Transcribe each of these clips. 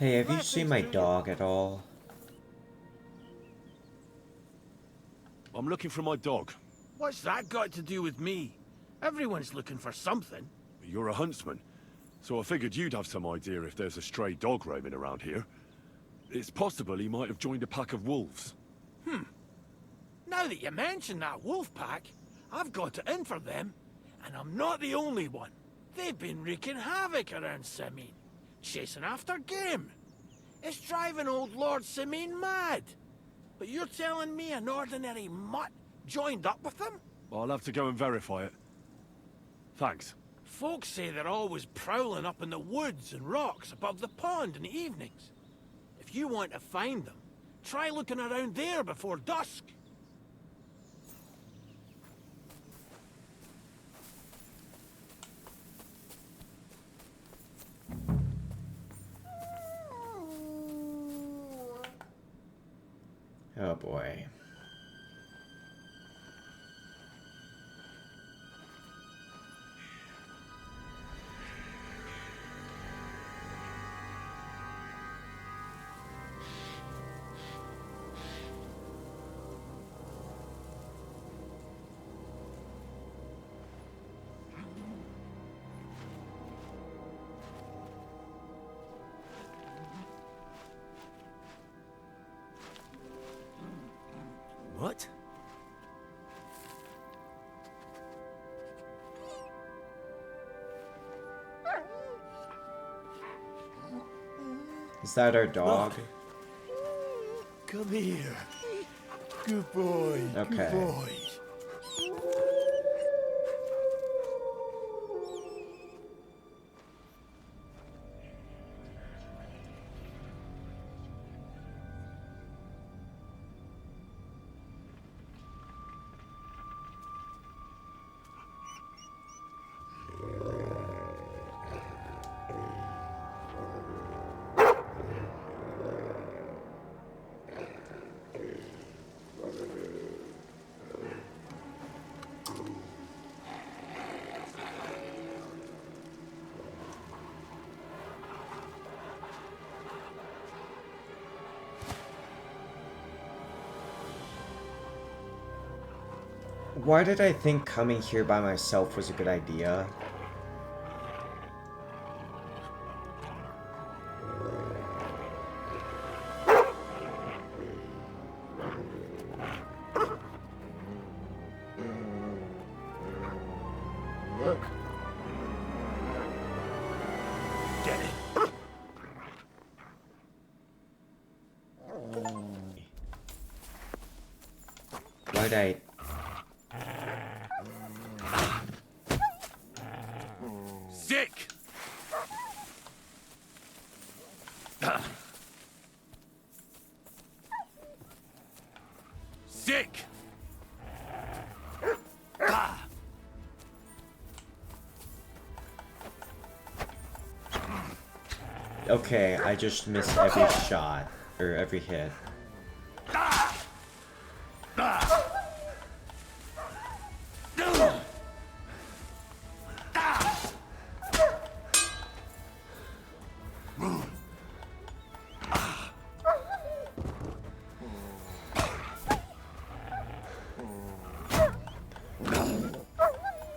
Hey, have you seen my dog at all? I'm looking for my dog. What's that got to do with me? Everyone's looking for something. You're a huntsman, so I figured you'd have some idea if there's a stray dog roaming around here. It's possible he might have joined a pack of wolves. Now that you mention that wolf pack, I've got it in for them. And I'm not the only one. They've been wreaking havoc around Simine, chasing after game. It's driving old Lord Simine mad. But you're telling me an ordinary mutt joined up with them? I'll have to go and verify it. Thanks. Folks say they're always prowling up in the woods and rocks above the pond in the evenings. If you want to find them, try looking around there before dusk. Oh boy. What? Is that our dog? Come here. Good boy. Okay. Good boy. Why did I think coming here by myself was a good idea? Get it? Why'd I... Sick! Sick! Okay, I just missed every shot. Or every hit.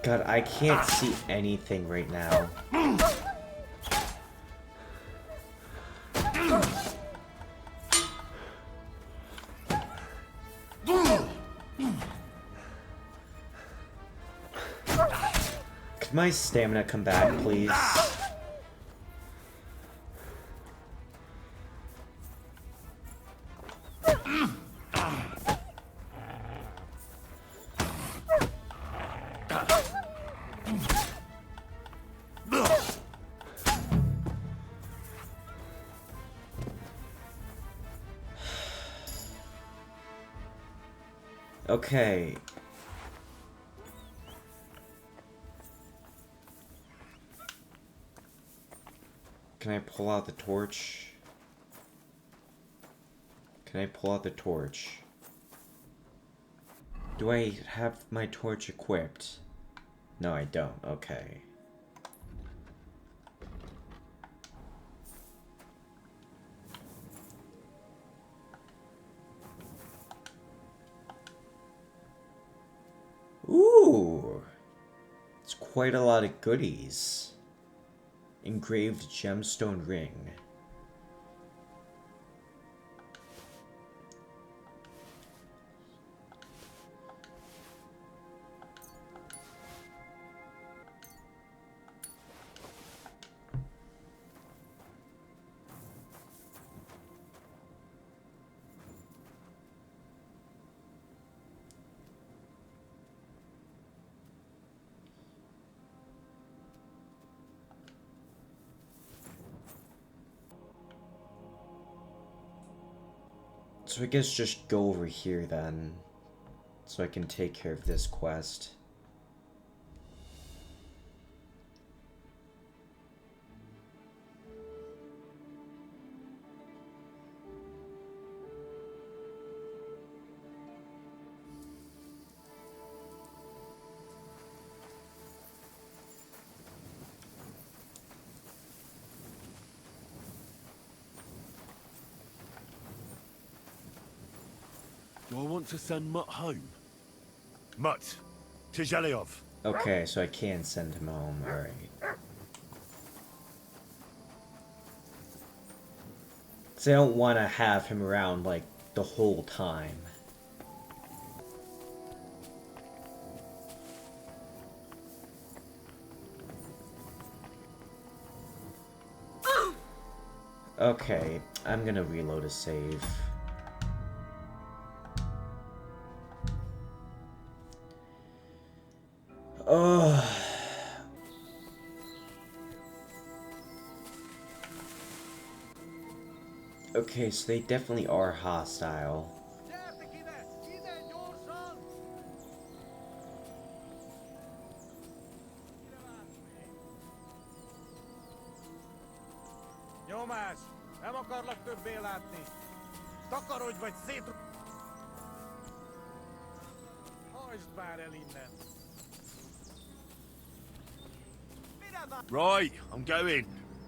God, I can't see anything right now. Could my stamina come back, please? Okay. Can I pull out the torch? Can I pull out the torch? Do I have my torch equipped? No, I don't. Okay. quite a lot of goodies. Engraved gemstone ring. So I guess just go over here then, so I can take care of this quest. Do I want to send Mutt home? Mutt, Tizhelyov. Okay, so I can send him home, alright. So I don't want to have him around, like, the whole time. Okay, I'm gonna reload a save. Oh. Okay, so they definitely are hostile. Nyomás! Nem akarlak többé látni! Takarodj vagy szét... Hajtsd már el innen! Right, I'm going.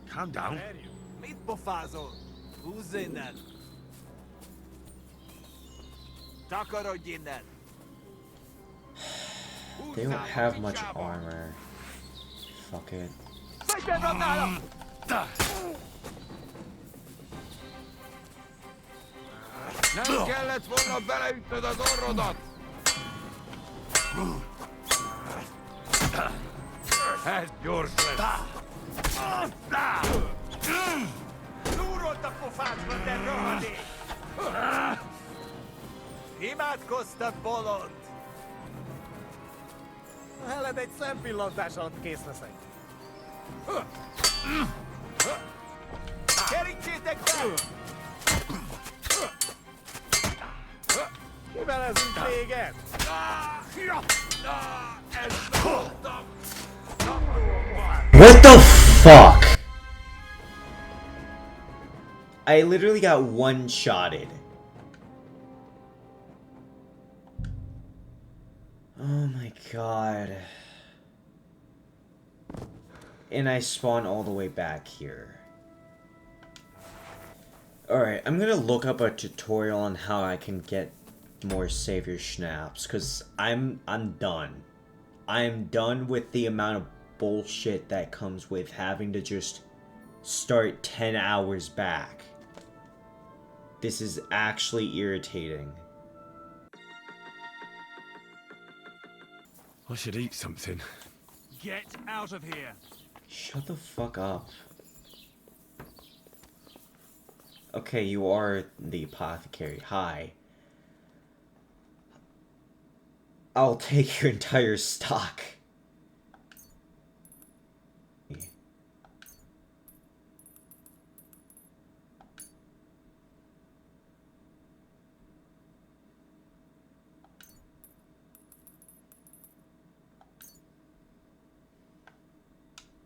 Calm down. Verjük! Mit pofázol? Húzz innen! Takarodj innen! They don't have much armor. Fuck it. Fegyverd nálam! Nem kellett volna beleütnöd az orrodat! Ez gyors lesz! Lúrolt a pofádba, te rohadék! Imádkoztat, bolond! Heled egy szempillantás alatt kész leszek. Kerítsétek fel! Kivelezünk téged! What the fuck? I literally got one-shotted. Oh my god. And I spawn all the way back here. Alright, I'm gonna look up a tutorial on how I can get more savior schnapps, because I'm done. I'm done with the amount of bullshit that comes with having to just start 10 hours back. This is actually irritating. I should eat something. Get out of here! Shut the fuck up. Okay, you are the apothecary. Hi. I'll take your entire stock.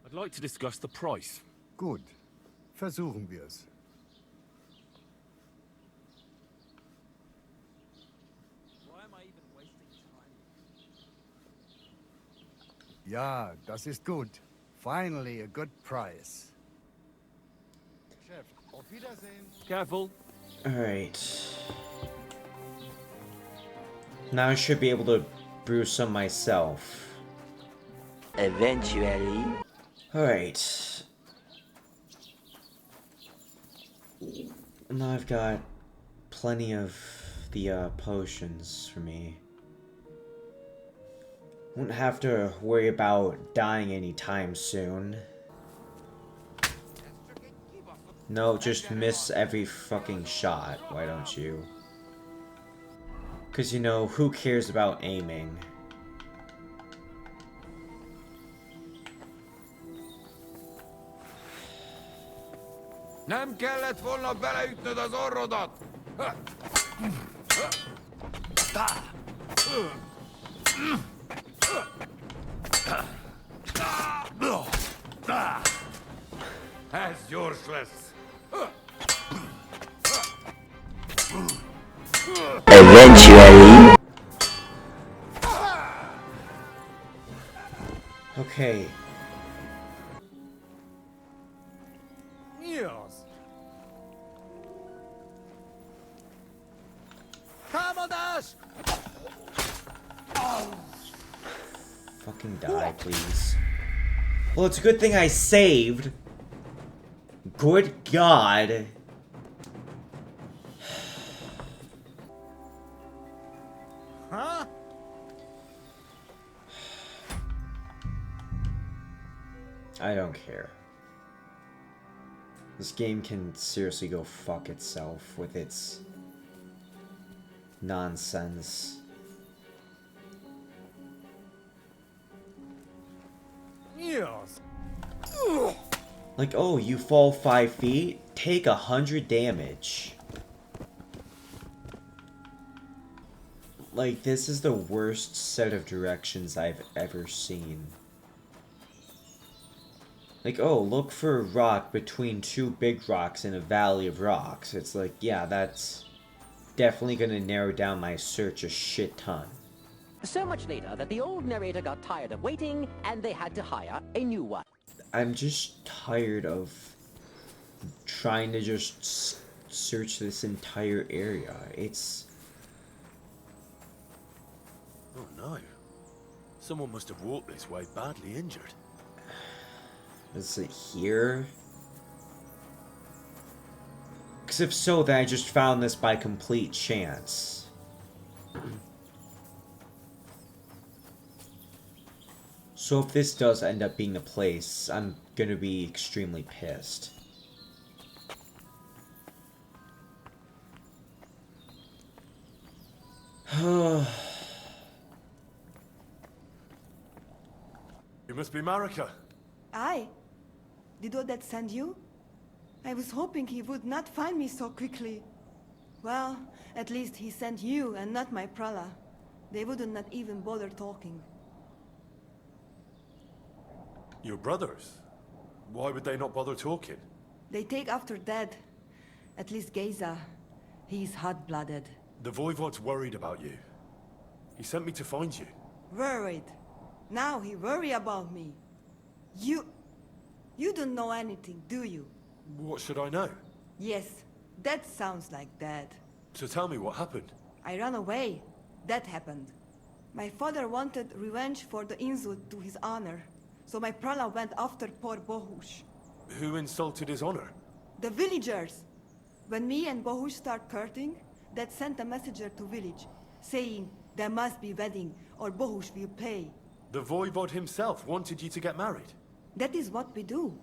I'd like to discuss the price. Gut, versuchen wir's. Why am I even wasting time? Ja, das ist gut. Finally a good price. Chef, auf Wiedersehen. Careful. Alright. Now I should be able to brew some myself. Eventually. Alright. Now I've got plenty of the potions for me. Won't have to worry about dying anytime soon. No, just miss every fucking shot, why don't you? Because, you know, who cares about aiming? Nem kellett volna beleütnöd az orrodat! Ez gyors lesz! Eventually. Okay. Mi az? Támadás! Fucking die, please. Well, it's a good thing I saved. Good God. Huh? I don't care. This game can seriously go fuck itself with its nonsense. Mi az? Like, oh, you fall 5 feet? Take 100 damage. Like, this is the worst set of directions I've ever seen. Like, oh, look for a rock between two big rocks in a valley of rocks. It's like, yeah, that's definitely gonna narrow down my search a shit ton. So much later that the old narrator got tired of waiting and they had to hire a new one. I'm just tired of trying to just search this entire area. It's... Oh no. Someone must have walked this way badly injured. Is it here? Because if so, then I just found this by complete chance. So if this does end up being the place, I'm gonna be extremely pissed. You must be Marika. Aye. Did Odette send you? I was hoping he would not find me so quickly. Well, at least he sent you and not my prala. They wouldn't not even bother talking. Your brothers? Why would they not bother talking? They take after dead. At least Geza. He's hot-blooded. The Voivod's worried about you. He sent me to find you. Worried. Now he worry about me. You don't know anything, do you? What should I know? Yes, that sounds like Dad. So tell me what happened. I ran away. That happened. My father wanted revenge for the insult to his honor. So my prala went after poor Bohush. Who insulted his honor? The villagers! When me and Bohush start courting, Dad sent a messenger to village, saying there must be wedding or Bohush will pay. The Voivod himself wanted you to get married. That is what we do.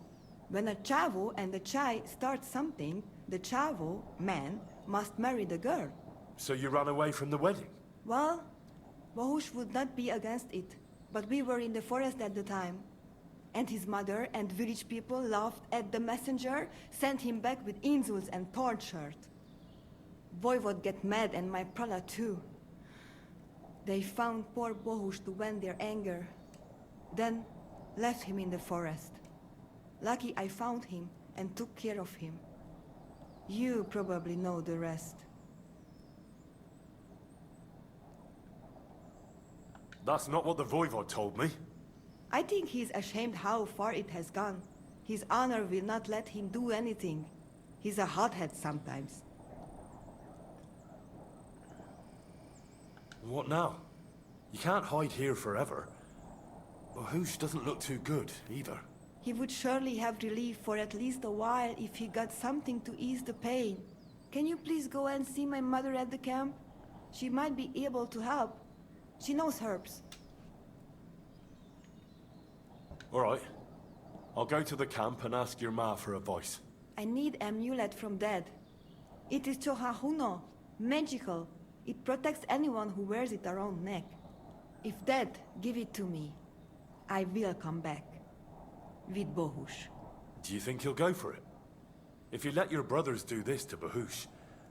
When a chavo and a chai start something, the chavo, man, must marry the girl. So you ran away from the wedding? Well, Bohush would not be against it, but we were in the forest at the time. And his mother and village people laughed at the messenger, sent him back with insults and tortured. Voivod get mad and my prala too. They found poor Bohush to vent their anger. Then left him in the forest. Lucky I found him and took care of him. You probably know the rest. That's not what the Voivod told me. I think he's ashamed how far it has gone. His honor will not let him do anything. He's a hothead sometimes. What now? You can't hide here forever. Bahush doesn't look too good, either. He would surely have relief for at least a while if he got something to ease the pain. Can you please go and see my mother at the camp? She might be able to help. She knows herbs. All right. I'll go to the camp and ask your ma for advice. I need amulet from Dad. It is Chohahuno, magical. It protects anyone who wears it around neck. If Dad give it to me, I will come back. With Bohush. Do you think he'll go for it? If you let your brothers do this to Bahush,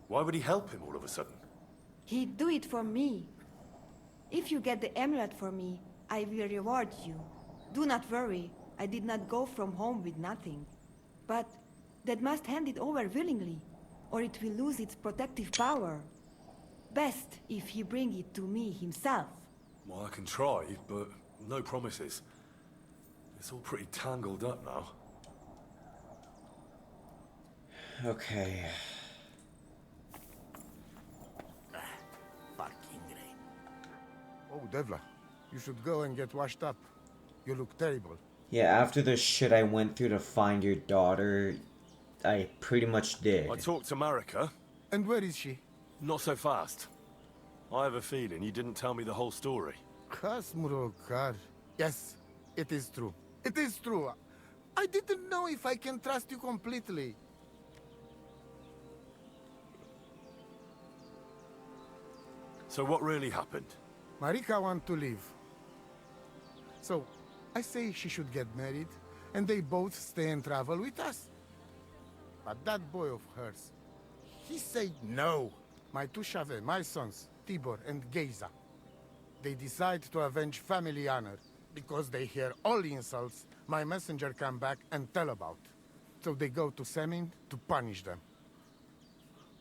why would he help him all of a sudden? He'd do it for me. If you get the amulet for me, I will reward you. Do not worry, I did not go from home with nothing. But Dad must hand it over willingly, or it will lose its protective power. Best if he bring it to me himself. Well, I can try, but no promises. It's all pretty tangled up now. Okay. Fucking rain. Oh, Devla, you should go and get washed up. You look terrible. Yeah, after the shit I went through to find your daughter, I pretty much did. I talked to Marika. And where is she? Not so fast. I have a feeling you didn't tell me the whole story. Kasmurokar. Yes, it is true. It is true. I didn't know if I can trust you completely. So what really happened? Marika want to leave. So, I say she should get married, and they both stay and travel with us. But that boy of hers, he said no. My two Shave, my sons, Tibor and Geza, they decide to avenge family honor because they hear all the insults my messenger come back and tell about. So they go to Semin to punish them.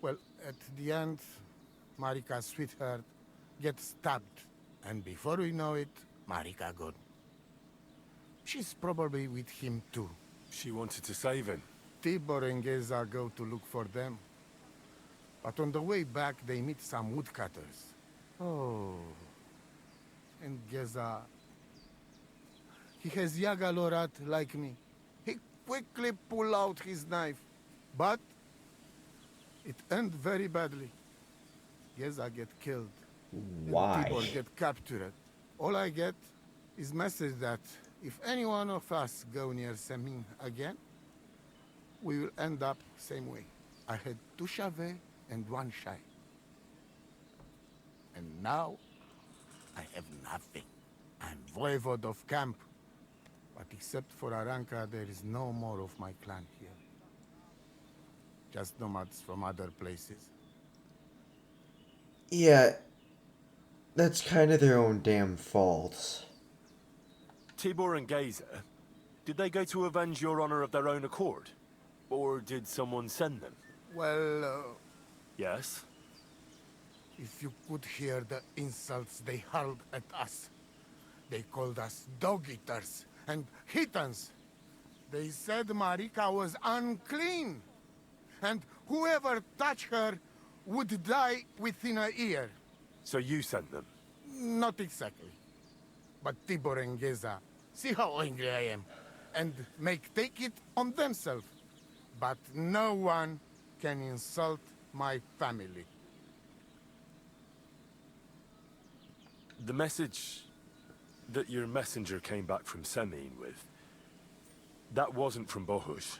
Well, at the end, Marika's sweetheart gets stabbed. And before we know it, Marika gone. She's probably with him too. She wanted to save him. Tibor and Geza go to look for them. But on the way back, they meet some woodcutters. Oh. And Geza... He has Yaga Lorat like me. He quickly pull out his knife. But... it end very badly. Geza get killed. Why? And Tibor get captured. All I get is message that if any one of us go near Semin again, we will end up same way. I had two Shave and one Shai. And now, I have nothing. I'm voivode of camp. But except for Aranka, there is no more of my clan here. Just nomads from other places. Yeah, that's kind of their own damn fault. Tibor and Geza, did they go to avenge your honor of their own accord? Or did someone send them? Well, Yes? if you could hear the insults they hurled at us. They called us dog-eaters and Hitans. They said Marika was unclean. And whoever touched her would die within a year. So you sent them? Not exactly. But Tibor and Geza, see how angry I am, and take it on themselves. But no one can insult my family. The message that your messenger came back from Semin with, that wasn't from Bohush.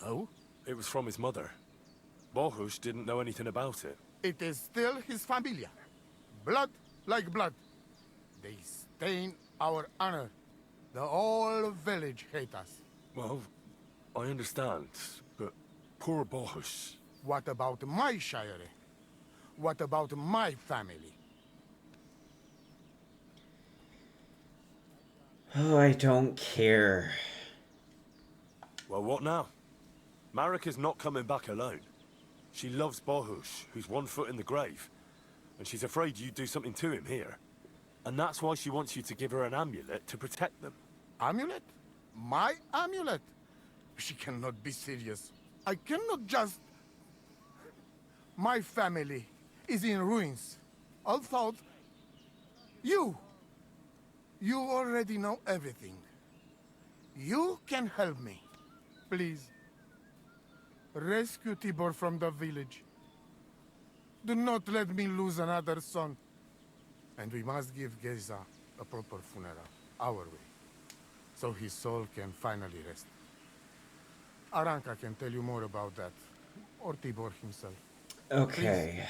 No? It was from his mother. Bohush didn't know anything about it. It is still his familia. Blood like blood. They stain our honor. The whole village hate us. Well, I understand, but poor Bohush. What about my shire? What about my family? Oh, I don't care. Well, what now? Marika's not coming back alone. She loves Bohush, who's 1 foot in the grave. And she's afraid you'd do something to him here. And that's why she wants you to give her an amulet to protect them. Amulet? My amulet? She cannot be serious. I cannot just... My family is in ruins. All thought... You! You already know everything. You can help me. Please. Rescue Tibor from the village. Do not let me lose another son. And we must give Geza a proper funeral, our way, so his soul can finally rest. Aranka can tell you more about that, or Tibor himself. Okay.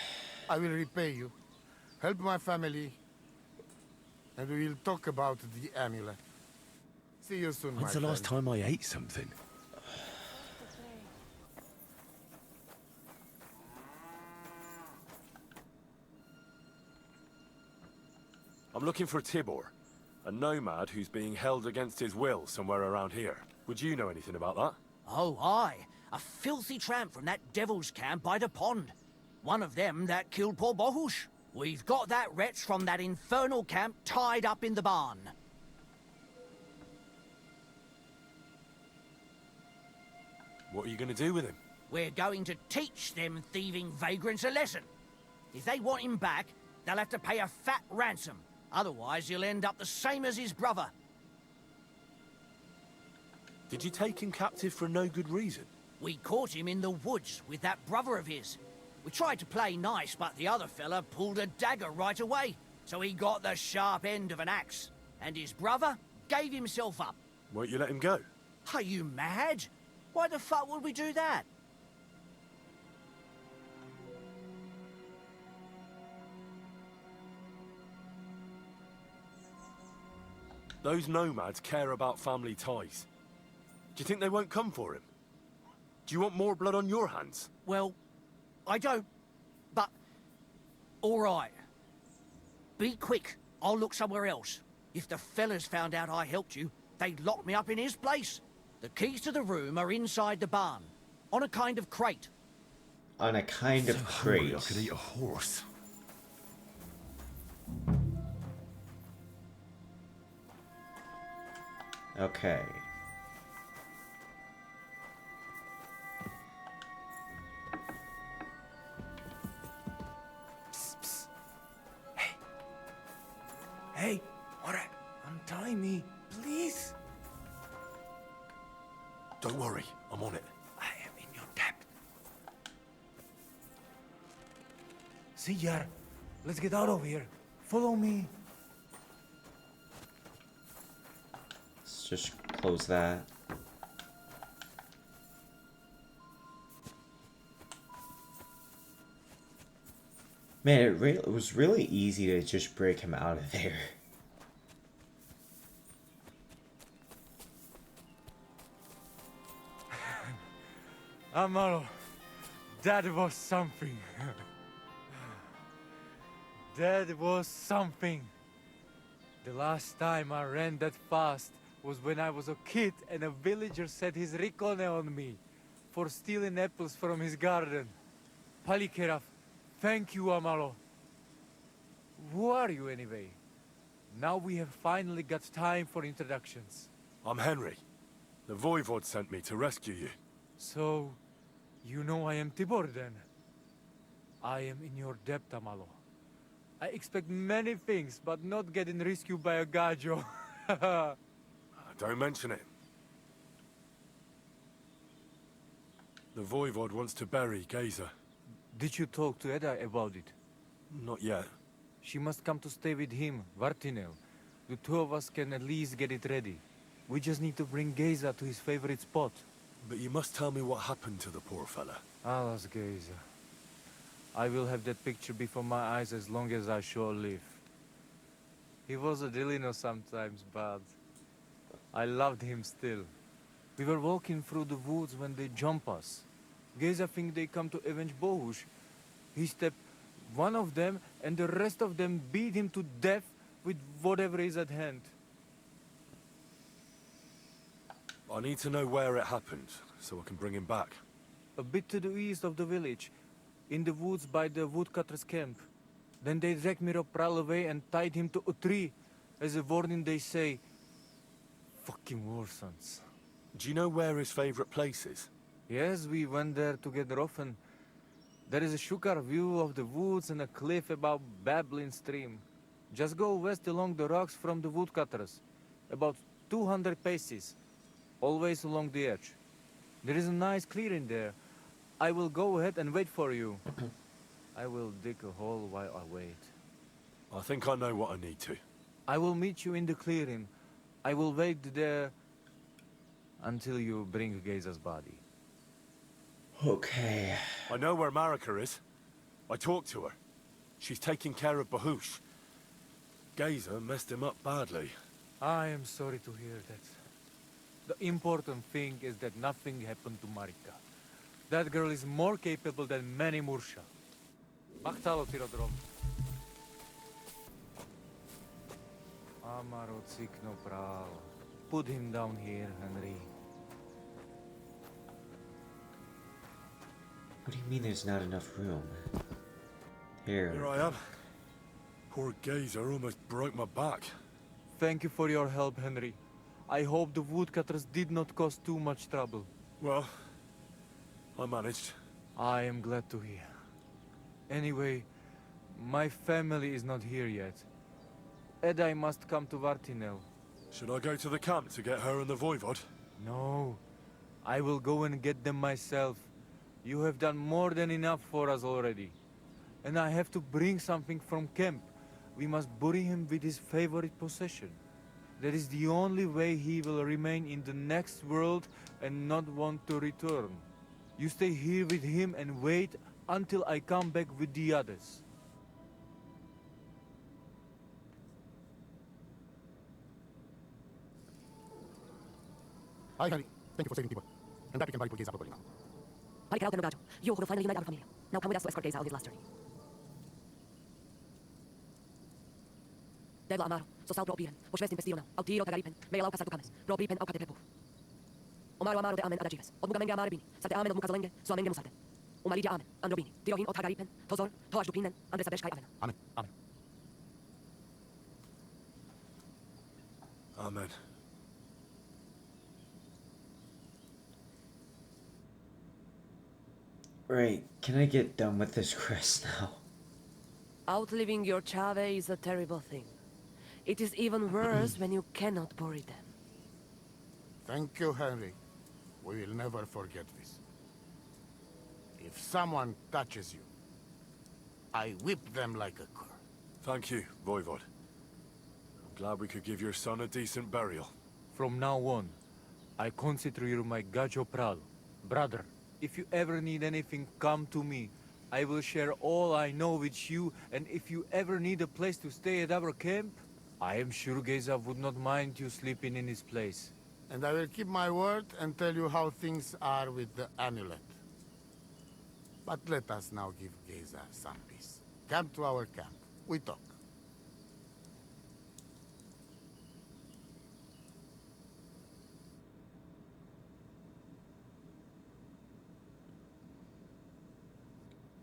I will repay you. Help my family, and we will talk about the amulet. See you soon, When's my the last friend. time I ate something? I'm looking for Tibor, a nomad who's being held against his will somewhere around here. Would you know anything about that? Oh, aye. A filthy tramp from that devil's camp by the pond. One of them that killed poor Bohush. We've got that wretch from that infernal camp tied up in the barn. What are you going to do with him? We're going to teach them thieving vagrants a lesson. If they want him back, they'll have to pay a fat ransom. Otherwise, he'll end up the same as his brother. Did you take him captive for no good reason? We caught him in the woods with that brother of his. We tried to play nice, but the other fella pulled a dagger right away. So he got the sharp end of an axe. And his brother gave himself up. Won't you let him go? Are you mad? Why the fuck would we do that? Those nomads care about family ties. Do you think they won't come for him? Do you want more blood on your hands? Well, I don't, but... all right. Be quick. I'll look somewhere else. If the fellas found out I helped you, they'd lock me up in his place. The keys to the room are inside the barn, on a kind of crate. On a kind of crate. I could eat a horse. Okay. Psst, psst. Hey. Hey, what? Untie me, please. Don't worry, I'm on it. I am in your debt. See, Yar, let's get out of here. Follow me. Let's just close that. Man, it was really easy to just break him out of there. Amaro, that was something. That was something. The last time I ran that fast was when I was a kid and a villager set his ricone on me for stealing apples from his garden. Palikeraf, thank you, Amaro. Who are you anyway? Now we have finally got time for introductions. I'm Henry. The Voivod sent me to rescue you. So, you know I am Tibor then? I am in your debt, Amalo. I expect many things, but not getting rescued by a gajo. Don't mention it. The Voivod wants to bury Geza. Did you talk to Edda about it? Not yet. She must come to stay with him, Vartinel. The two of us can at least get it ready. We just need to bring Geza to his favorite spot. But you must tell me what happened to the poor fella. Alas, Geza. I will have that picture before my eyes as long as I shall live. He was a Delino sometimes, but I loved him still. We were walking through the woods when they jump us. Geza think they come to avenge Bohush. He stepped one of them, and the rest of them beat him to death with whatever is at hand. I need to know where it happened, so I can bring him back. A bit to the east of the village, in the woods by the woodcutter's camp. Then they dragged Miropral away and tied him to a tree. As a warning they say, fucking war sons. Do you know where his favorite place is? Yes, we went there together often. There is a shukar view of the woods and a cliff above babbling stream. Just go west along the rocks from the woodcutters. About 200 paces. Always along the edge. There is a nice clearing there. I will go ahead and wait for you. I will dig a hole while I wait. I think I know what I need to. I will meet you in the clearing. I will wait there until you bring Geza's body. Okay. I know where Marika is. I talked to her. She's taking care of Bahush. Geza messed him up badly. I am sorry to hear that. The important thing is that nothing happened to Marika. That girl is more capable than many Mursha. Machtalo Tirodrom. Amaro cikno pravo. Put him down here, Henry. What do you mean there's not enough room? Here. Here I am. Poor Geza almost broke my back. Thank you for your help, Henry. I hope the woodcutters did not cause too much trouble. Well, I managed. I am glad to hear. Anyway, my family is not here yet. Edai must come to Vartinel. Should I go to the camp to get her and the Voivod? No. I will go and get them myself. You have done more than enough for us already. And I have to bring something from camp. We must bury him with his favorite possession. That is the only way he will remain in the next world and not want to return. You stay here with him and wait until I come back with the others. Hi, Henry. Thank you for saving people. I'm glad we can buy Geza properly now. You will finally unite our family. Now come with us to escort Geza on his last journey. Degla Amaro, so sal pro opiren, o švestim pestilona, au tiro tagaripen, me lau kasar tukames, pro pripen au kate pepu. Omaro Amaro de amen adagives, od muga menga amaribini, sate amen od muka zalenge, so amen gemusarte. Omalidia amen, androbini, tirohin od tagaripen, tozor, toash dupinen, andres adeshkai amen. Amen. Amen. Amen. Right, can I get done with this quest now? Outliving your Chave is a terrible thing. It is even worse when you cannot bury them. Thank you, Henry. We will never forget this. If someone touches you, I whip them like a cur. Thank you, Voivod. I'm glad we could give your son a decent burial. From now on, I consider you my Gajo Pral. Brother, if you ever need anything, come to me. I will share all I know with you, and if you ever need a place to stay at our camp, I am sure Geza would not mind you sleeping in his place. And I will keep my word and tell you how things are with the amulet. But let us now give Geza some peace. Come to our camp. We talk.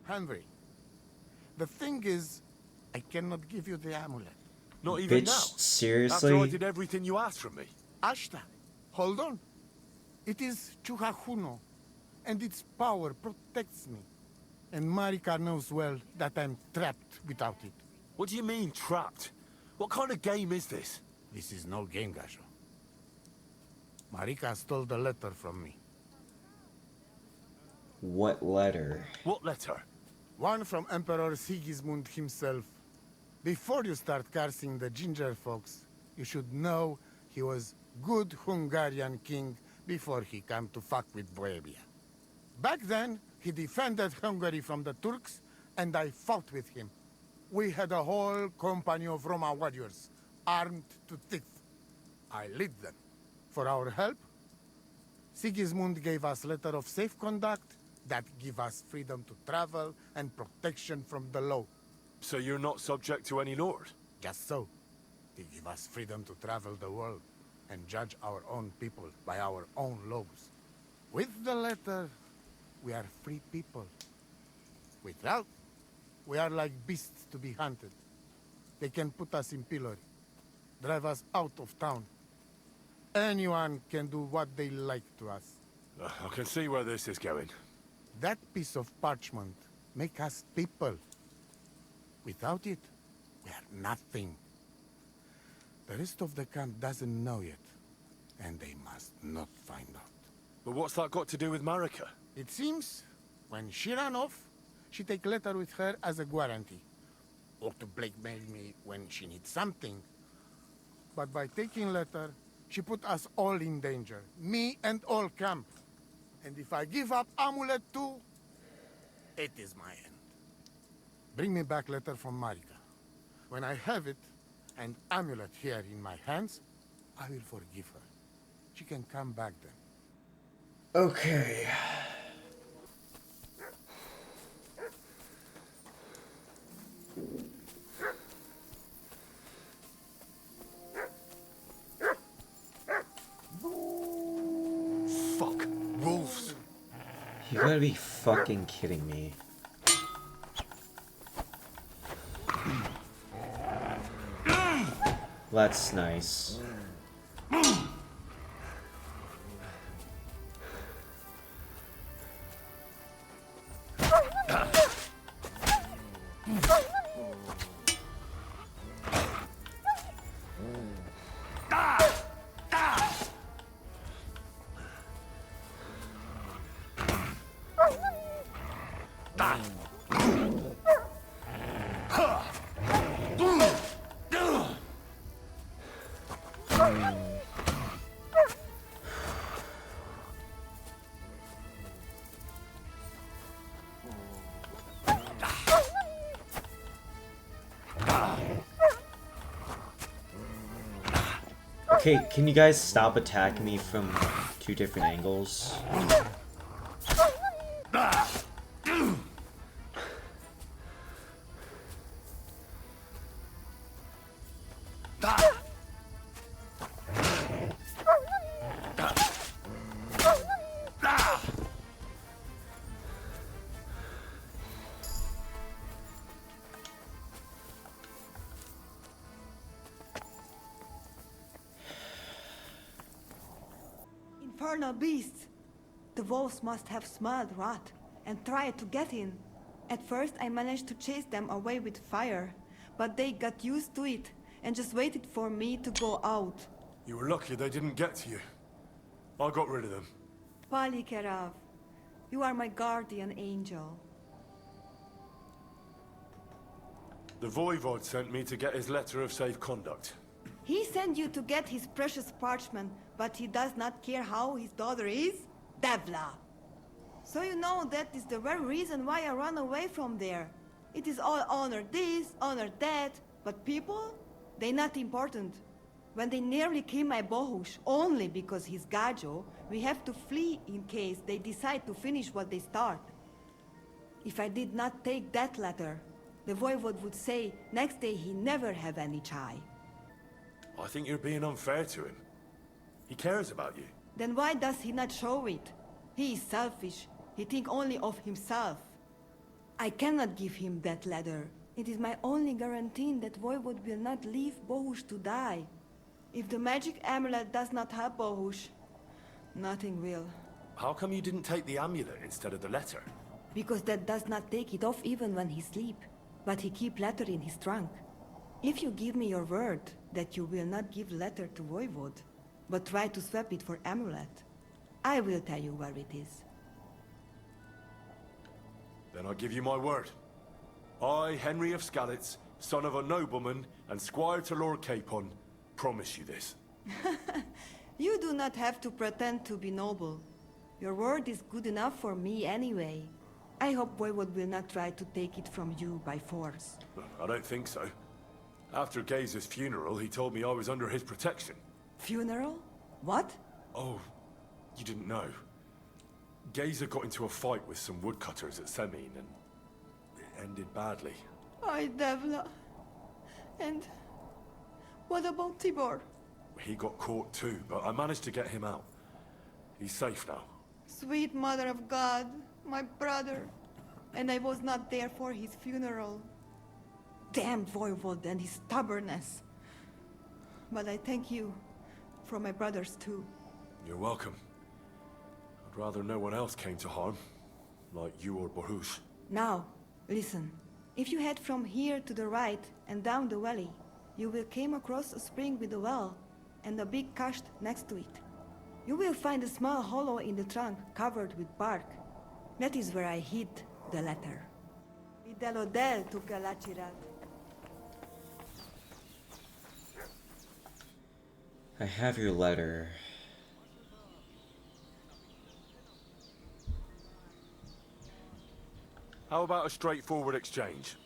Henry, the thing is, I cannot give you the amulet. Not even Bitch, now? seriously? After I did everything you asked from me? Ashta, hold on. It is Chuhajuno, and its power protects me. And Marika knows well that I'm trapped without it. What do you mean, trapped? What kind of game is this? This is no game, Gasho. Marika stole the letter from me. What letter? What letter? One from Emperor Sigismund himself. Before you start cursing the ginger folks, you should know he was good Hungarian king before he came to fuck with Bohemia. Back then, he defended Hungary from the Turks, and I fought with him. We had a whole company of Roma warriors, armed to teeth. I lead them. For our help, Sigismund gave us letter of safe conduct that give us freedom to travel and protection from the law. So you're not subject to any lord? Just so. He give us freedom to travel the world and judge our own people by our own laws. With the letter, we are free people. Without, we are like beasts to be hunted. They can put us in pillory, drive us out of town. Anyone can do what they like to us. I can see where this is going. That piece of parchment make us people. Without it, We're nothing. The rest of the camp doesn't know yet, and they must not find out. But what's that got to do with Marika? It seems, when she ran off, she take letter with her as a guarantee, or to blackmail me when she needs something. But by taking letter, she put us all in danger, me and all camp. And if I give up amulet too, it is my end. Bring me back letter from Marika. When I have it, and amulet here in my hands, I will forgive her. She can come back then. Okay. Fuck. Wolves. You gotta be fucking kidding me. That's nice. Okay, can you guys stop attacking me from 2 different angles? Infernal beasts! The wolves must have smelled rot and tried to get in. At first I managed to chase them away with fire, but they got used to it and just waited for me to go out. You were lucky they didn't get to you. I got rid of them. Palikerav, you are my guardian angel. The Voivod sent me to get his letter of safe conduct. He sent you to get his precious parchment, but he does not care how his daughter is? Devla! So you know that is the very reason why I run away from there. It is all honor this, honor that, but people? They not important. When they nearly kill my Bohush only because he's Gajo, we have to flee in case they decide to finish what they start. If I did not take that letter, the Voivod would say next day he never have any chai. I think you're being unfair to him. He cares about you. Then why does he not show it? He is selfish. He think only of himself. I cannot give him that letter. It is my only guarantee that Voivod will not leave Bohush to die. If the magic amulet does not help Bohush, nothing will. How come you didn't take the amulet instead of the letter? Because that does not take it off even when he sleep. But he keep letter in his trunk. If you give me your word that you will not give letter to Voivod, but try to swap it for amulet, I will tell you where it is. Then I'll give you my word. I, Henry of Skalitz, son of a nobleman and squire to Lord Capon, promise you this. You do not have to pretend to be noble. Your word is good enough for me anyway. I hope Voivod will not try to take it from you by force. I don't think so. After Gaze's funeral, he told me I was under his protection. Funeral? What? Oh, you didn't know. Gazer got into a fight with some woodcutters at Semin, and it ended badly. Ay, Devla. And what about Tibor? He got caught too, but I managed to get him out. He's safe now. Sweet Mother of God, my brother. And I was not there for his funeral. Damn Voivod and his stubbornness. But I thank you for my brothers too. You're welcome. I'd rather no one else came to harm, like you or Bohush. Now, listen. If you head from here to the right and down the valley, you will come across a spring with a well and a big cache next to it. You will find a small hollow in the trunk covered with bark. That is where I hid the letter. Idelodel took a lachirat. I have your letter. How about a straightforward exchange?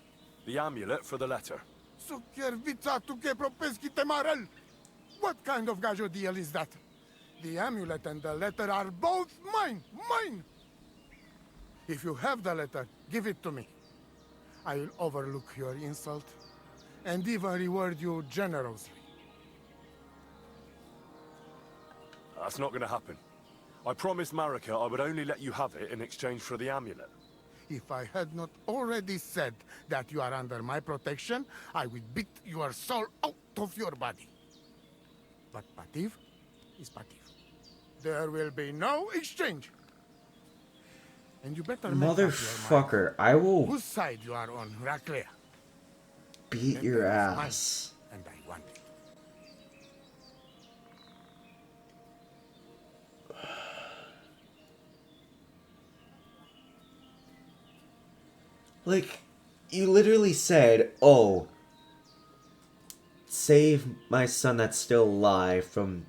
The amulet for the letter. What kind of gajo deal is that? The amulet and the letter are both mine! Mine! If you have the letter, give it to me. I will overlook your insult and even reward you generously. That's not gonna happen. I promised Marika I would only let you have it in exchange for the amulet. If I had not already said that you are under my protection, I would beat your soul out of your body. But Pativ is Pativ. There will be no exchange. And you better make up your mind Motherfucker, I will whose side you are on, Raclea. beat your ass. And I want it. Like, you literally said, oh, save my son that's still alive from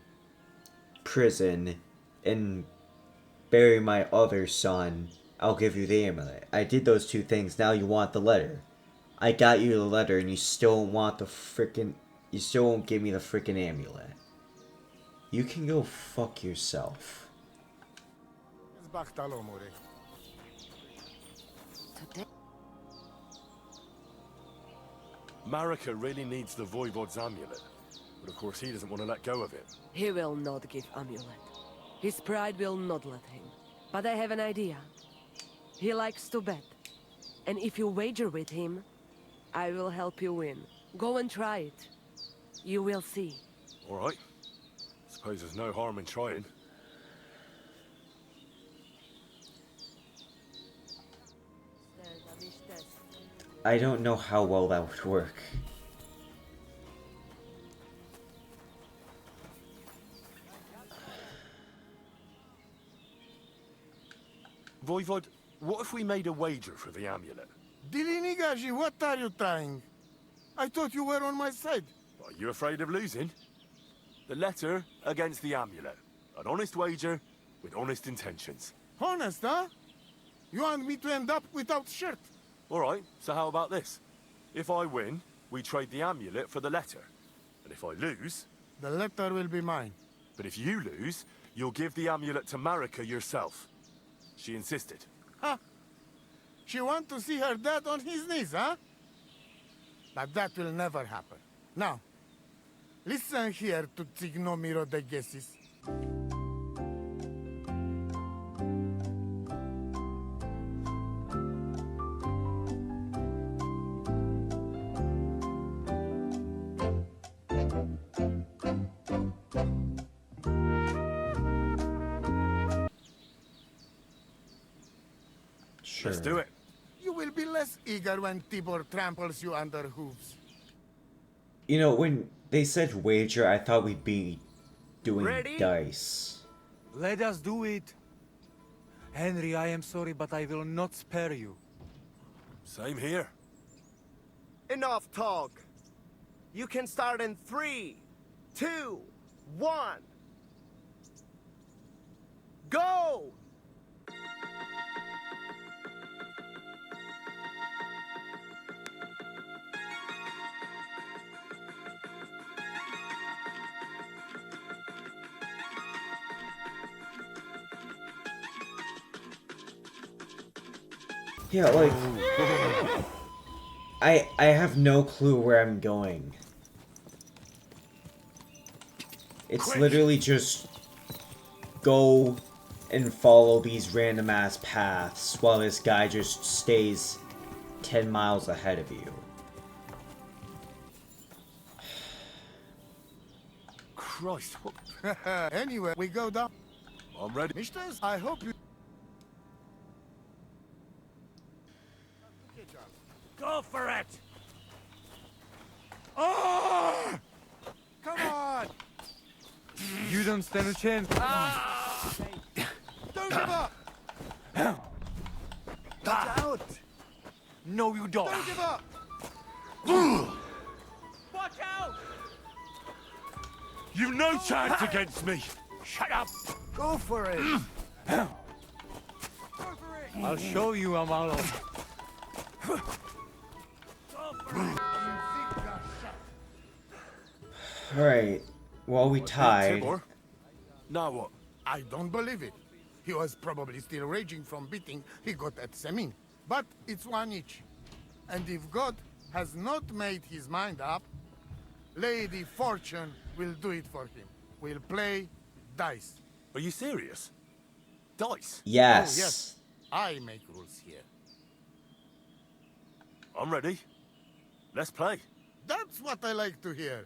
prison and bury my other son. I'll give you the amulet. I did those two things. Now you want the letter. I got you the letter and you still want the frickin'... You still won't give me the frickin' amulet. You can go fuck yourself. Marika really needs the Voivod's amulet. But of course he doesn't want to let go of it. He will not give amulet. His pride will not let him. But I have an idea. He likes to bet. And if you wager with him, I will help you win. Go and try it. You will see. Alright. Suppose there's no harm in trying. I don't know how well that would work. Voivod, what if we made a wager for the amulet? Dilinigaji, what are you trying? I thought you were on my side. Are you afraid of losing? The letter against the amulet. An honest wager with honest intentions. Honest, huh? You want me to end up without shirt? Alright, so how about this? If I win, we trade the amulet for the letter. And if I lose... The letter will be mine. But if you lose, you'll give the amulet to Marika yourself. She insisted. Huh? She want to see her dad on his knees, huh? But that will never happen. Now, listen here to Tsignomiro de Gesis. Sure. Let's do it. You will be less eager when Tibor tramples you under hooves. You know, when they said wager, I thought we'd be doing Ready? dice. Let us do it. Henry, I am sorry, but I will not spare you. Same here. Enough talk. You can start in 3, 2, 1. Go! Yeah, like... I have no clue where I'm going. It's literally just... Go and follow these random ass paths while this guy just stays 10 miles ahead of you. Christ, what... Anyway, we go down. I'm ready. Mishters, I hope you... Go for it! Oh! Come on! You don't stand a chance. Don't give up! Watch out! No, you don't. Don't give up! Watch out! You've no chance against me! Shut up! Go for it. Go for it! I'll show you, Amalo. Go for it! Alright. Well, we tied. Timor? Now what? I don't believe it. He was probably still raging from beating he got at Semin. But it's one each. And if God has not made his mind up, Lady Fortune will do it for him. We'll play dice. Are you serious? Dice? Yes. Oh, yes. I make rules here. I'm ready. Let's play. That's what I like to hear.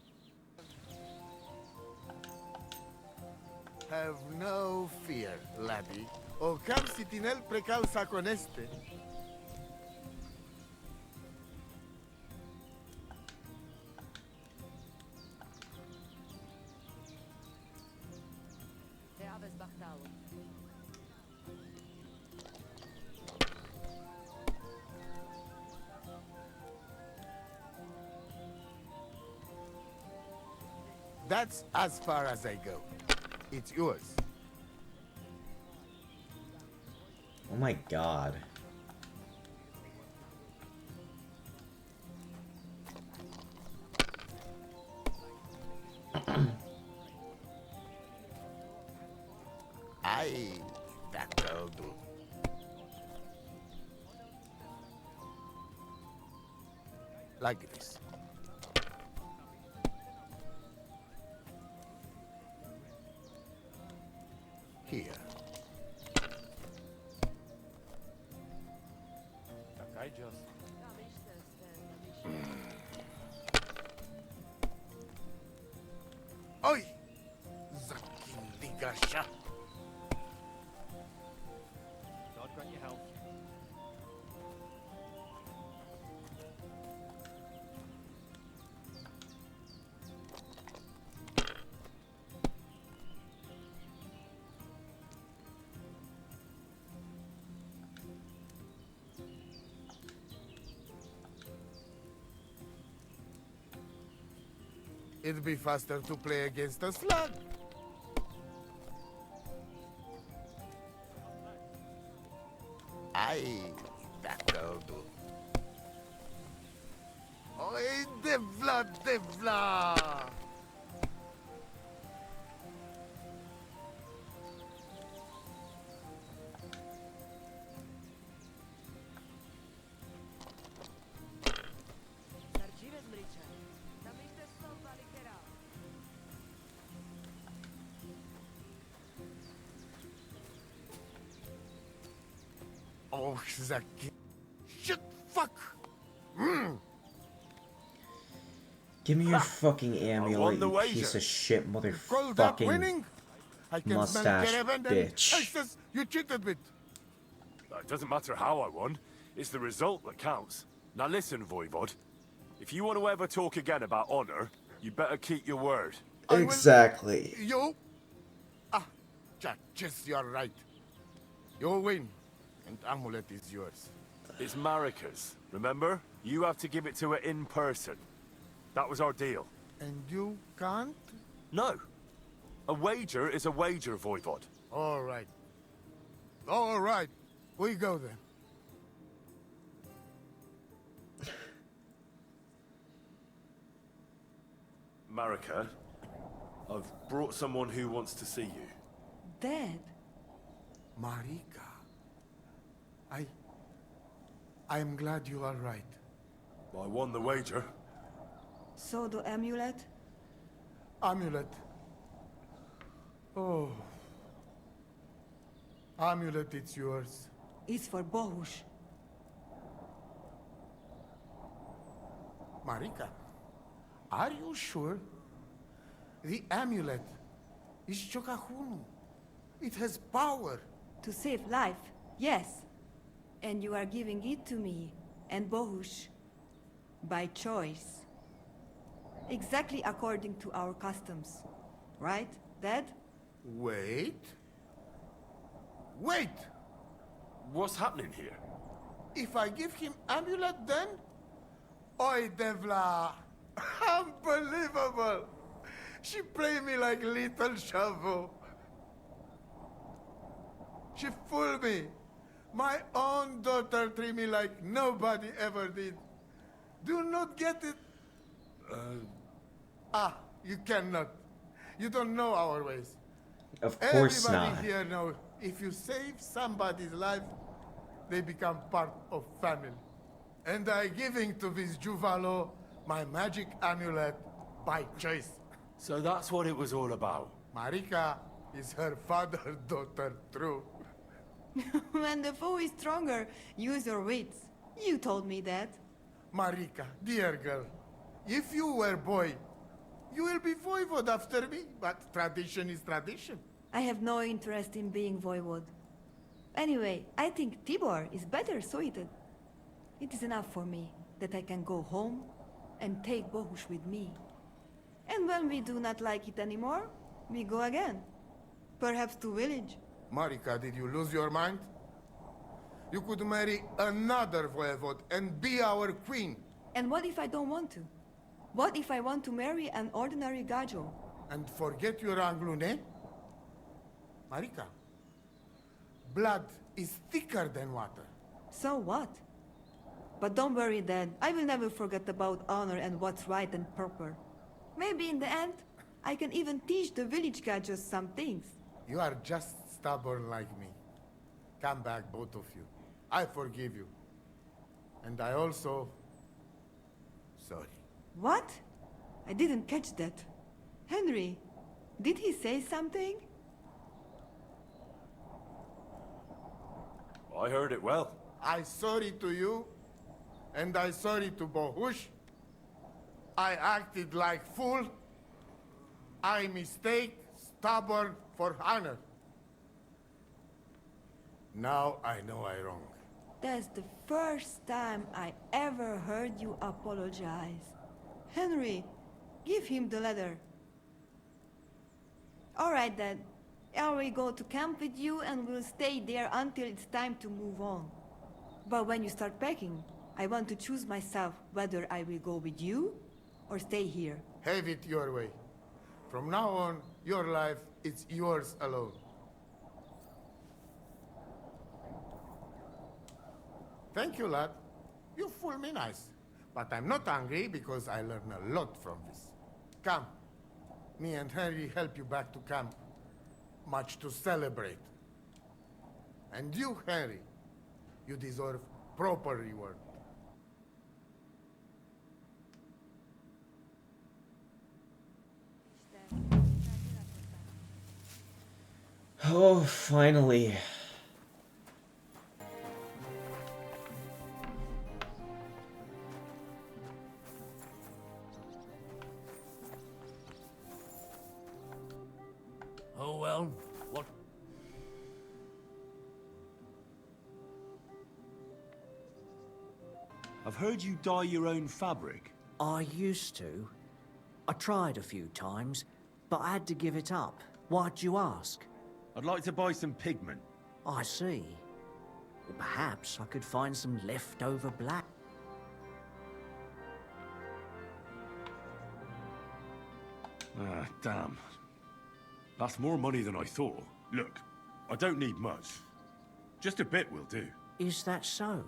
Have no fear, laddie. O cam sitinel precal saconeste. Te aves bachtal. That's as far as I go. It's yours. Oh my god. Aye, that'll do. Like this. Here. I just... Oi! Zakin ligasha. God grant you health. It'd be faster to play against a slug. Aye, that'll do. Oi, devla, devla! Sargives mricha. Namiste sopa likera. Oh, Zaki. Shit, fuck! Mm. Give me your fucking amulet, the you wager. piece of shit Call that motherfucking winning? I can mustache smell caravan bitch. and Texas, you cheated with. It doesn't matter how I won. It's the result that counts. Now listen, Voivod. If you want to ever talk again about honor, you better keep your word. Exactly. You? Ah, just you're right. You win, and amulet is yours. It's Marika's, remember? You have to give it to her in person. That was our deal. And you can't? No. A wager is a wager, Voivod. All right. All right. We go then. Marika, I've brought someone who wants to see you. Dad, Marika. I am glad you are right. I won the wager. so the amulet? Amulet. Oh. Amulet, it's yours. It's for Bohush. Marika, are you sure? The amulet is Chokahunu. It has power. To save life, yes. And you are giving it to me and Bohush By choice. Exactly according to our customs. Right, Dad? Wait. Wait! What's happening here? If I give him amulet then? Oi, Devla! Unbelievable! She play me like little shovel. She fool me. My own daughter treat me like nobody ever did. Do not get it. You cannot. You don't know our ways. Of course Everybody not. here knows if you save somebody's life, they become part of family. And I giving to this Juvalo my magic amulet by choice. So that's what it was all about. Marika is her father's daughter, true. When the foe is stronger, use your wits. You told me that. Marika, dear girl, if you were boy, you will be voivode after me, but tradition is tradition. I have no interest in being voivode. Anyway, I think Tibor is better suited. It is enough for me that I can go home and take Bohush with me. And when we do not like it anymore, we go again. Perhaps to village. Marika, did you lose your mind? You could marry another voivode and be our queen. And what if I don't want to? What if I want to marry an ordinary gajo? And forget your Anglune? Marika, blood is thicker than water. So what? But don't worry, Dad. I will never forget about honor and what's right and proper. Maybe in the end, I can even teach the village gajos some things. You are just stubborn like me. Come back, both of you. I forgive you. And I also... sorry. What? I didn't catch that. Henry, did he say something? I heard it well. I sorry to you, and I sorry to Bohush. I acted like fool. I mistake, stubborn for honor. Now I know I wrong. That's the first time I ever heard you apologize. Henry, give him the letter. All right, then. I will go to camp with you and we'll stay there until it's time to move on. But when you start packing, I want to choose myself whether I will go with you or stay here. Have it your way. From now on, your life is yours alone. Thank you, lad. You fool me nice. But I'm not angry because I learned a lot from this. Come. Me and Henry help you back to camp. Much to celebrate. And you, Henry, you deserve proper reward. Oh, finally. Oh well, what? I've heard you dye your own fabric. I used to. I tried a few times, but I had to give it up. Why'd you ask? I'd like to buy some pigment. I see. Well, perhaps I could find some leftover black. Ah, damn. That's more money than I thought. Look, I don't need much. Just a bit will do. Is that so?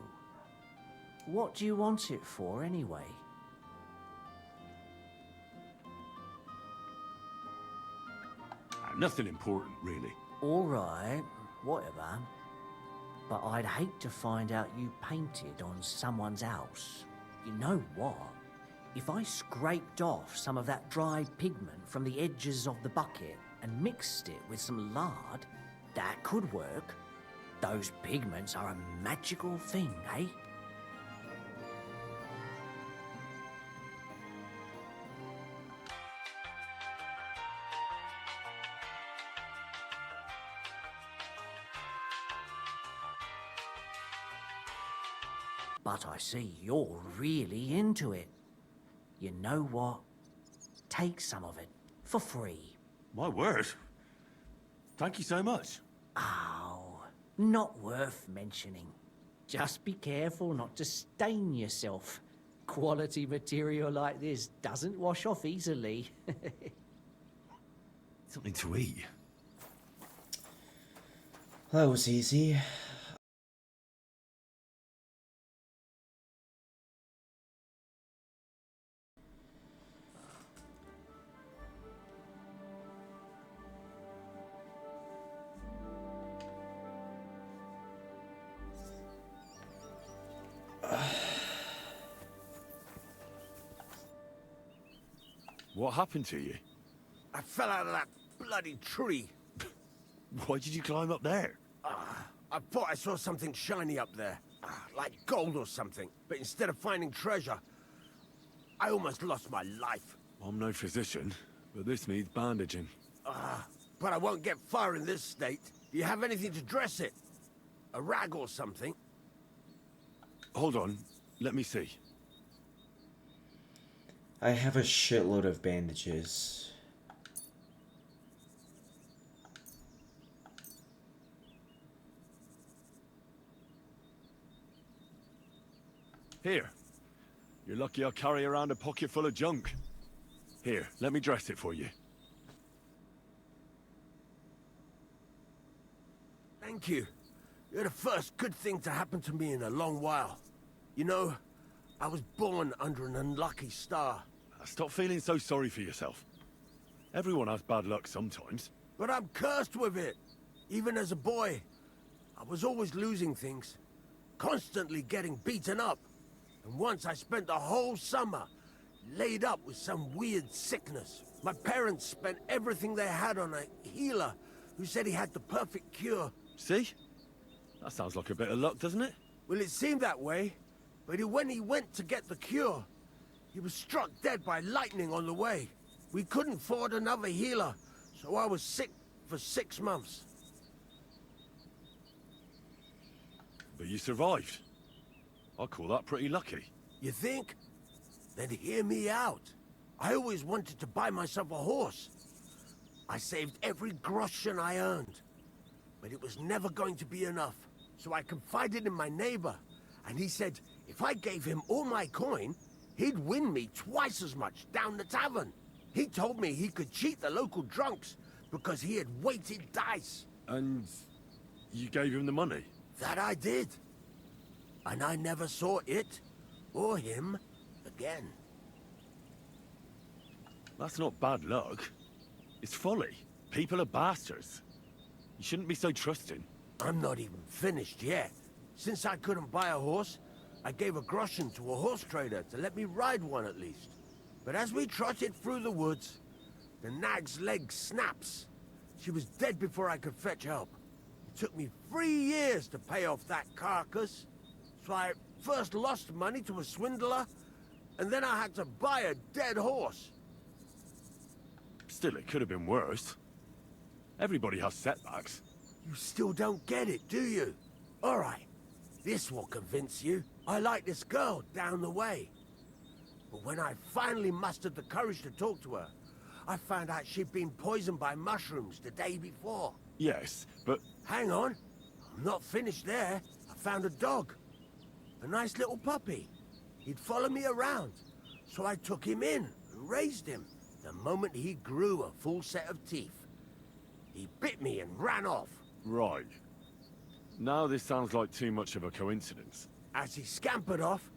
What do you want it for, anyway? Nothing important, really. All right, whatever. But I'd hate to find out you painted on someone's house. You know what? If I scraped off some of that dry pigment from the edges of the bucket and mixed it with some lard, that could work. Those pigments are a magical thing, eh? But I see you're really into it. You know what? Take some of it for free. My word. Thank you so much. Oh, not worth mentioning. Just be careful not to stain yourself. Quality material like this doesn't wash off easily. Something to eat. That was easy. What happened to you? I fell out of that bloody tree. Why did you climb up there? I thought I saw something shiny up there. Like gold or something. But instead of finding treasure, I almost lost my life. I'm no physician, but this needs bandaging. But I won't get far in this state. Do you have anything to dress it? A rag or something? Hold on, let me see. I have a shitload of bandages. Here. You're lucky I carry around a pocket full of junk. Here, let me dress it for you. Thank you. You're the first good thing to happen to me in a long while. You know, I was born under an unlucky star. Stop feeling so sorry for yourself. Everyone has bad luck sometimes. But I'm cursed with it. Even as a boy, I was always losing things. Constantly getting beaten up. And once I spent the whole summer laid up with some weird sickness. My parents spent everything they had on a healer who said he had the perfect cure. See? That sounds like a bit of luck, doesn't it? Well, it seemed that way. But when he went to get the cure, he was struck dead by lightning on the way. We couldn't afford another healer, so I was sick for 6 months. But you survived. I call that pretty lucky. You think? Then hear me out. I always wanted to buy myself a horse. I saved every groschen I earned. But it was never going to be enough. So I confided in my neighbor, and he said if I gave him all my coin, he'd win me twice as much down the tavern. He told me he could cheat the local drunks because he had weighted dice. And you gave him the money? That I did. And I never saw it, or him, again. That's not bad luck. It's folly. People are bastards. You shouldn't be so trusting. I'm not even finished yet. Since I couldn't buy a horse, I gave a groschen to a horse trader to let me ride one at least. But as we trotted through the woods, the nag's leg snaps. She was dead before I could fetch help. It took me 3 years to pay off that carcass. So I first lost money to a swindler, and then I had to buy a dead horse. Still, it could have been worse. Everybody has setbacks. You still don't get it, do you? All right, this will convince you. I like this girl down the way. But when I finally mustered the courage to talk to her, I found out she'd been poisoned by mushrooms the day before. Yes, but... Hang on. I'm not finished there. I found a dog. A nice little puppy. He'd follow me around. So I took him in and raised him the moment he grew a full set of teeth. He bit me and ran off. Right. Now this sounds like too much of a coincidence. As he scampered off,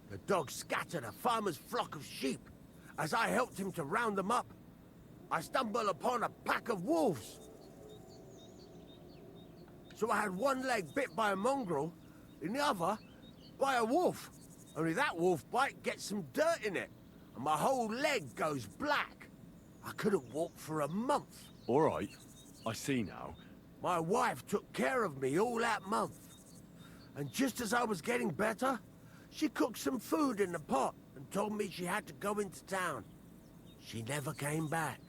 the dog scattered a farmer's flock of sheep. As I helped him to round them up, I stumbled upon a pack of wolves. So I had one leg bit by a mongrel, and the other by a wolf. Only that wolf bite gets some dirt in it, and my whole leg goes black. I couldn't walk for a month. All right, I see now. My wife took care of me all that month. And just as I was getting better, she cooked some food in the pot and told me she had to go into town. She never came back.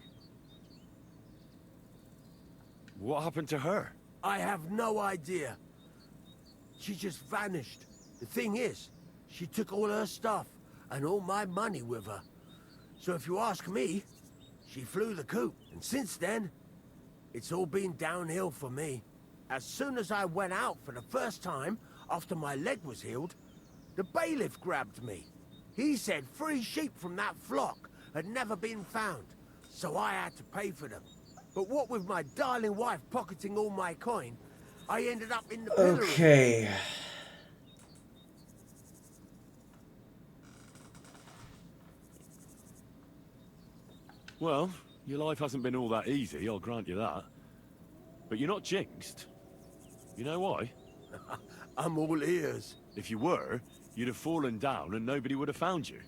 What happened to her? I have no idea. She just vanished. The thing is, She took all her stuff and all my money with her. So if you ask me, she flew the coop. And since then, it's all been downhill for me. As soon as I went out for the first time, after my leg was healed, the bailiff grabbed me. He said 3 sheep from that flock had never been found, so I had to pay for them. But what with my darling wife pocketing all my coin, I ended up in the pillory. Okay. Well, your life hasn't been all that easy, I'll grant you that. But you're not jinxed. You know why? I'm all ears. If you were, you'd have fallen down and nobody would have found you.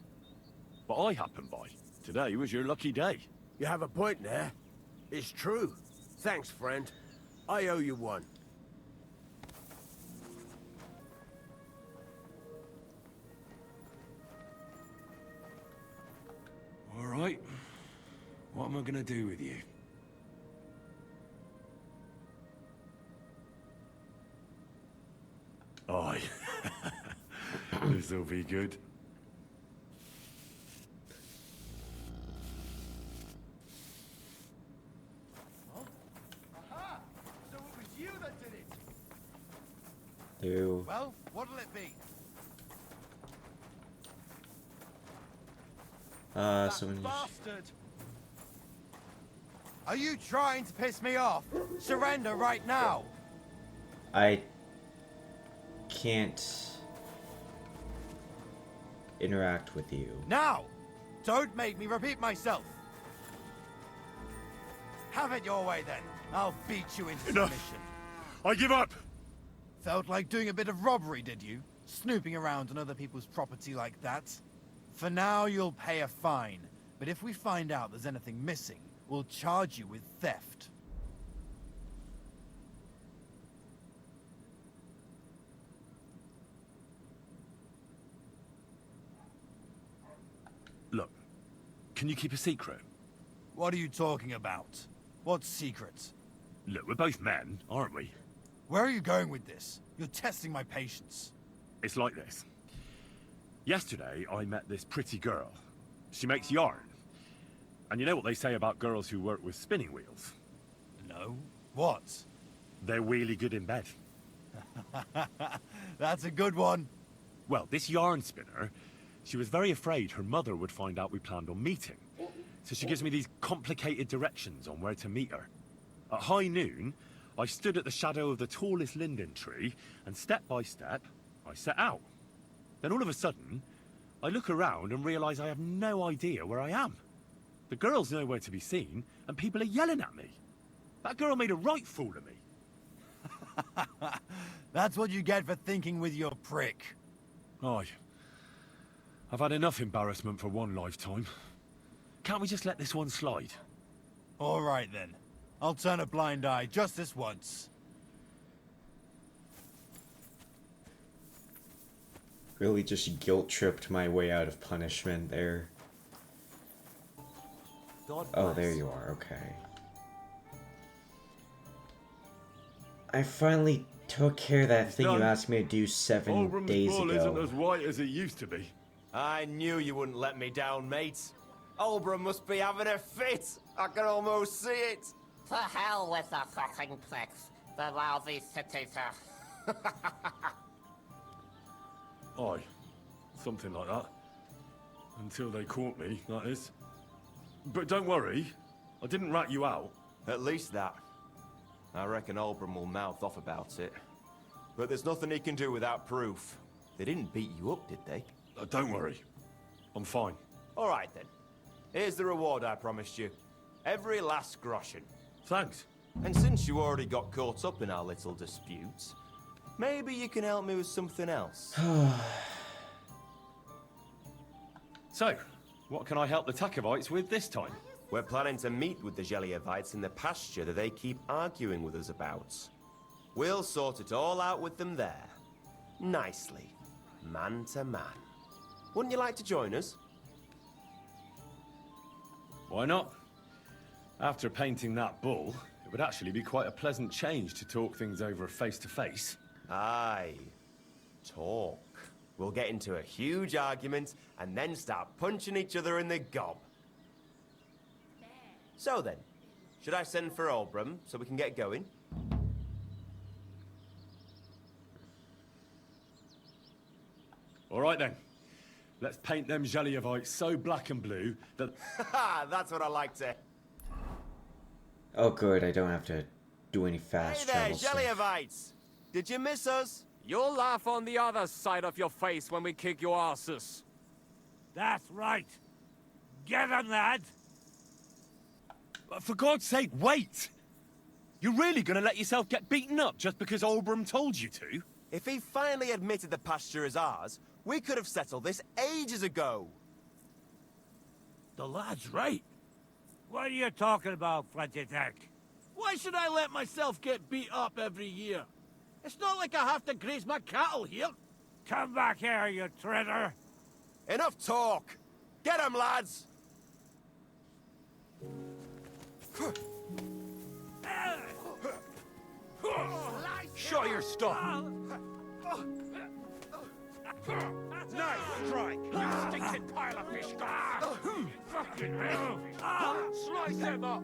But I happened by. Today was your lucky day. You have a point there. It's true. Thanks, friend. I owe you one. All right. What am I gonna do with you? Aye. This'll be good. Aha! So it was you that did it. Ew. Well, what'll it be? Someone. Bastard! Are you trying to piss me off? Surrender right now! I can't interact with you. Now! Don't make me repeat myself! Have it your way then. I'll beat you into submission. I give up! Felt like doing a bit of robbery, did you? Snooping around on other people's property like that? For now, you'll pay a fine. But if we find out there's anything missing, we'll charge you with theft. Look, can you keep a secret? What are you talking about? What secret? Look, we're both men, aren't we? Where are you going with this? You're testing my patience. It's like this. Yesterday, I met this pretty girl. She makes yarn. And you know what they say about girls who work with spinning wheels? No. What? They're really good in bed. That's a good one. Well, this yarn spinner, she was very afraid her mother would find out we planned on meeting. So she gives me these complicated directions on where to meet her. At high noon, I stood at the shadow of the tallest linden tree, and step by step, I set out. Then all of a sudden, I look around and realise I have no idea where I am. The girl's nowhere to be seen, and people are yelling at me. That girl made a right fool of me. That's what you get for thinking with your prick. Aye. I've had enough embarrassment for one lifetime. Can't we just let this one slide? All right then. I'll turn a blind eye just this once. Really just guilt-tripped my way out of punishment there. Oh, there you are, okay. I finally took care of that thing you asked me to do 7 days bull ago. isn't as white as it used to be. I knew you wouldn't let me down, mate. Oberon must be having a fit. I can almost see it. To hell with the fucking pricks. The lousy city Aye. Something like that. Until they caught me, that is. But don't worry. I didn't rat you out. At least that. I reckon Oberon will mouth off about it. But there's nothing he can do without proof. They didn't beat you up, did they? Don't worry. I'm fine. All right, then. Here's the reward I promised you. Every last groschen. Thanks. And since you already got caught up in our little disputes, maybe you can help me with something else. So, what can I help the Takovites with this time? We're planning to meet with the Geliovites in the pasture that they keep arguing with us about. We'll sort it all out with them there. Nicely. Man to man. Wouldn't you like to join us? Why not? After painting that bull, it would actually be quite a pleasant change to talk things over face to face. Aye. Talk. We'll get into a huge argument and then start punching each other in the gob. So then, should I send for Olbram so we can get going? All right then. Let's paint them Jelievites so black and blue that... That's what I like to... Oh good, I don't have to do any fast Hey there, travel stuff. Jelievites! Did you miss us? You'll laugh on the other side of your face when we kick your asses. That's right. Get him, lad. For God's sake, wait! You're really gonna let yourself get beaten up just because Olbram told you to? If he finally admitted the pasture is ours, we could have settled this ages ago. The lad's right. What are you talking about, Frantitek? Why should I let myself get beat up every year? It's not like I have to graze my cattle here. Come back here, you traitor. Enough talk! Get him, lads! Show your stuff! Nice strike, you stinking pile of fish guts! Fucking hell! Slice him up!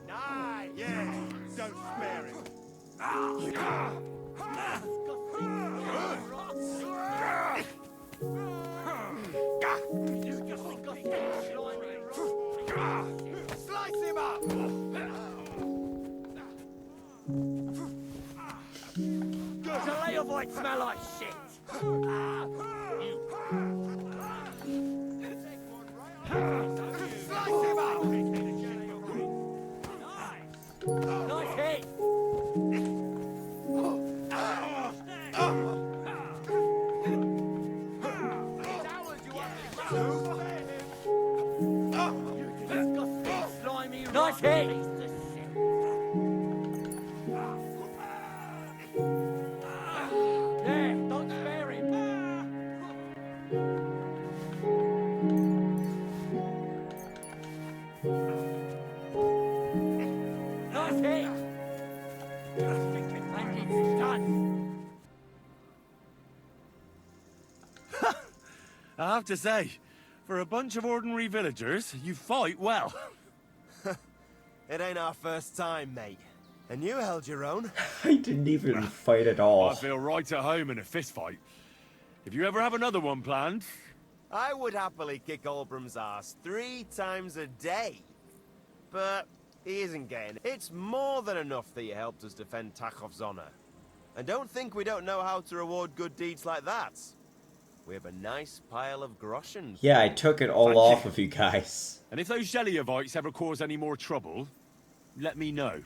Nice! Yeah, don't spare him. Slice him up! Jelievites smell like shit! Slice him up! Nice hit! Nice hit! There, don't spare him! Nice hit! And it's done! I have to say, for a bunch of ordinary villagers, you fight well. It ain't our first time, mate. And you held your own. I didn't even fight at all. I feel right at home in a fist fight. If you ever have another one planned... I would happily kick Olbram's ass 3 times a day. But he isn't getting it. It's more than enough that you helped us defend Takhov's honor. And don't think we don't know how to reward good deeds like that. We have a nice pile of groshens. Yeah, I took it all off of you guys. And if those Jelievites ever cause any more trouble, let me know.